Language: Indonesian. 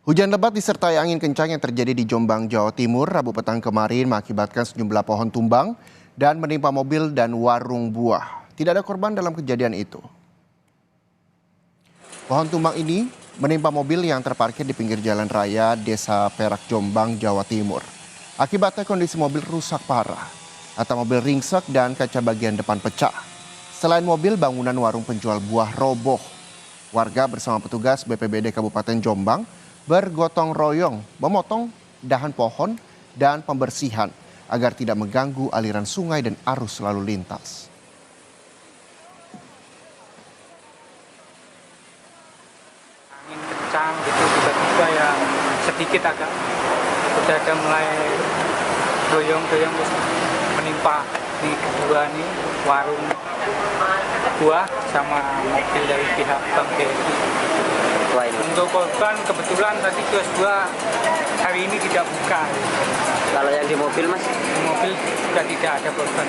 Hujan lebat disertai angin kencang yang terjadi di Jombang, Jawa Timur, Rabu petang kemarin mengakibatkan sejumlah pohon tumbang dan menimpa mobil dan warung buah. Tidak ada korban dalam kejadian itu. Pohon tumbang ini menimpa mobil yang terparkir di pinggir jalan raya Desa Perak, Jombang, Jawa Timur. Akibatnya kondisi mobil rusak parah. Atap mobil ringsek dan kaca bagian depan pecah. Selain mobil, bangunan warung penjual buah roboh. Warga bersama petugas BPBD Kabupaten Jombang bergotong royong memotong dahan pohon dan pembersihan agar tidak mengganggu aliran sungai dan arus lalu lintas. Angin kencang gitu, tiba-tiba yang sedikit agak udah ada mulai goyong-goyong menimpa di kedua nih warung buah sama mobil dari pihak Bank BRI. Untuk korban kebetulan tadi kios buah hari ini tidak buka. Kalau yang di mobil mas? Di mobil sudah tidak ada korban.